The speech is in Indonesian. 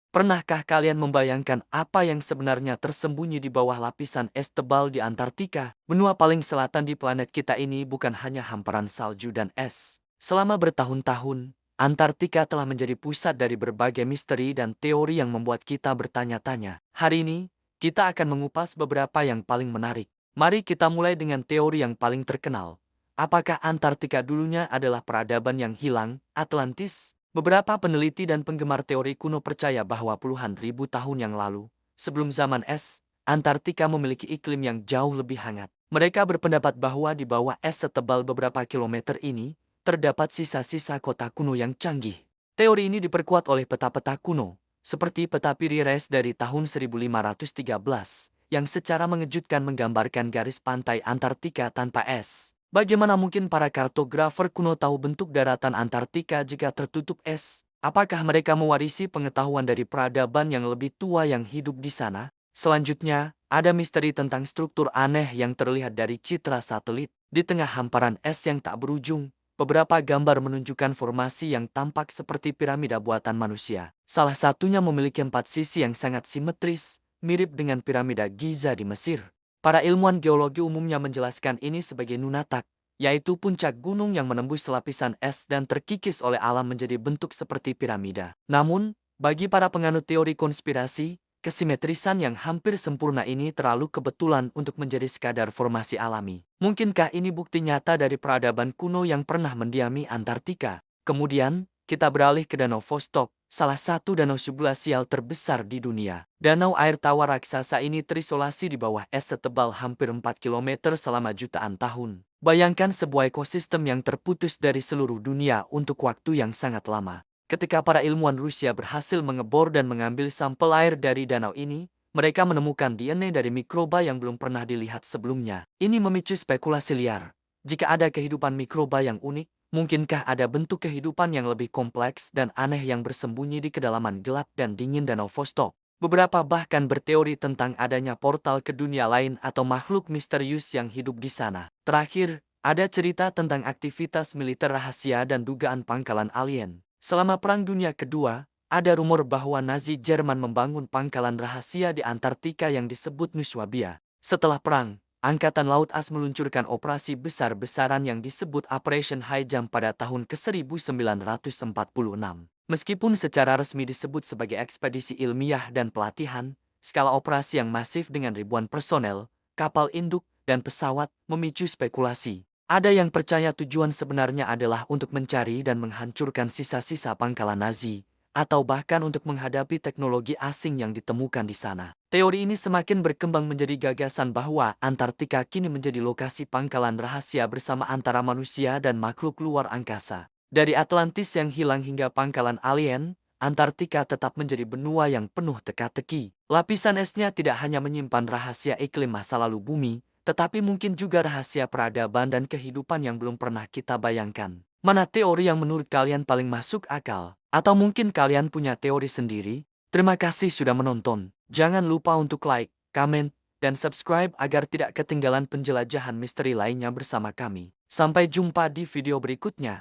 Pernahkah kalian membayangkan apa yang sebenarnya tersembunyi di bawah lapisan es tebal di Antartika? Benua paling selatan di planet kita ini bukan hanya hamparan salju dan es. Selama bertahun-tahun, Antartika telah menjadi pusat dari berbagai misteri dan teori yang membuat kita bertanya-tanya. Hari ini, kita akan mengupas beberapa yang paling menarik. Mari kita mulai dengan teori yang paling terkenal. Apakah Antartika dulunya adalah peradaban yang hilang, Atlantis? Beberapa peneliti dan penggemar teori kuno percaya bahwa puluhan ribu tahun yang lalu, sebelum zaman es, Antartika memiliki iklim yang jauh lebih hangat. Mereka berpendapat bahwa di bawah es setebal beberapa kilometer ini, terdapat sisa-sisa kota kuno yang canggih. Teori ini diperkuat oleh peta-peta kuno, seperti peta Piri Reis dari tahun 1513, yang secara mengejutkan menggambarkan garis pantai Antartika tanpa es. Bagaimana mungkin para kartografer kuno tahu bentuk daratan Antartika jika tertutup es? Apakah mereka mewarisi pengetahuan dari peradaban yang lebih tua yang hidup di sana? Selanjutnya, ada misteri tentang struktur aneh yang terlihat dari citra satelit. Di tengah hamparan es yang tak berujung, beberapa gambar menunjukkan formasi yang tampak seperti piramida buatan manusia. Salah satunya memiliki 4 sisi yang sangat simetris, mirip dengan piramida Giza di Mesir. Para ilmuwan geologi umumnya menjelaskan ini sebagai nunatak, yaitu puncak gunung yang menembus lapisan es dan terkikis oleh alam menjadi bentuk seperti piramida. Namun, bagi para penganut teori konspirasi, kesimetrisan yang hampir sempurna ini terlalu kebetulan untuk menjadi sekadar formasi alami. Mungkinkah ini bukti nyata dari peradaban kuno yang pernah mendiami Antartika? Kemudian, kita beralih ke Danau Vostok, salah satu danau subglasial terbesar di dunia. Danau air tawar raksasa ini terisolasi di bawah es setebal hampir 4 km selama jutaan tahun. Bayangkan sebuah ekosistem yang terputus dari seluruh dunia untuk waktu yang sangat lama. Ketika para ilmuwan Rusia berhasil mengebor dan mengambil sampel air dari danau ini, mereka menemukan DNA dari mikroba yang belum pernah dilihat sebelumnya. Ini memicu spekulasi liar. Jika ada kehidupan mikroba yang unik, mungkinkah ada bentuk kehidupan yang lebih kompleks dan aneh yang bersembunyi di kedalaman gelap dan dingin Danau Vostok? Beberapa bahkan berteori tentang adanya portal ke dunia lain atau makhluk misterius yang hidup di sana. Terakhir, ada cerita tentang aktivitas militer rahasia dan dugaan pangkalan alien. Selama Perang Dunia Kedua, ada rumor bahwa Nazi Jerman membangun pangkalan rahasia di Antartika yang disebut Nuswabia. Setelah perang, Angkatan Laut AS meluncurkan operasi besar-besaran yang disebut Operation High Jump pada tahun ke-1946. Meskipun secara resmi disebut sebagai ekspedisi ilmiah dan pelatihan, skala operasi yang masif dengan ribuan personel, kapal induk, dan pesawat memicu spekulasi. Ada yang percaya tujuan sebenarnya adalah untuk mencari dan menghancurkan sisa-sisa pangkalan Nazi, atau bahkan untuk menghadapi teknologi asing yang ditemukan di sana. Teori ini semakin berkembang menjadi gagasan bahwa Antartika kini menjadi lokasi pangkalan rahasia bersama antara manusia dan makhluk luar angkasa. Dari Atlantis yang hilang hingga pangkalan alien, Antartika tetap menjadi benua yang penuh teka-teki. Lapisan esnya tidak hanya menyimpan rahasia iklim masa lalu bumi, tetapi mungkin juga rahasia peradaban dan kehidupan yang belum pernah kita bayangkan. Mana teori yang menurut kalian paling masuk akal? Atau mungkin kalian punya teori sendiri? Terima kasih sudah menonton. Jangan lupa untuk like, komen, dan subscribe agar tidak ketinggalan penjelajahan misteri lainnya bersama kami. Sampai jumpa di video berikutnya.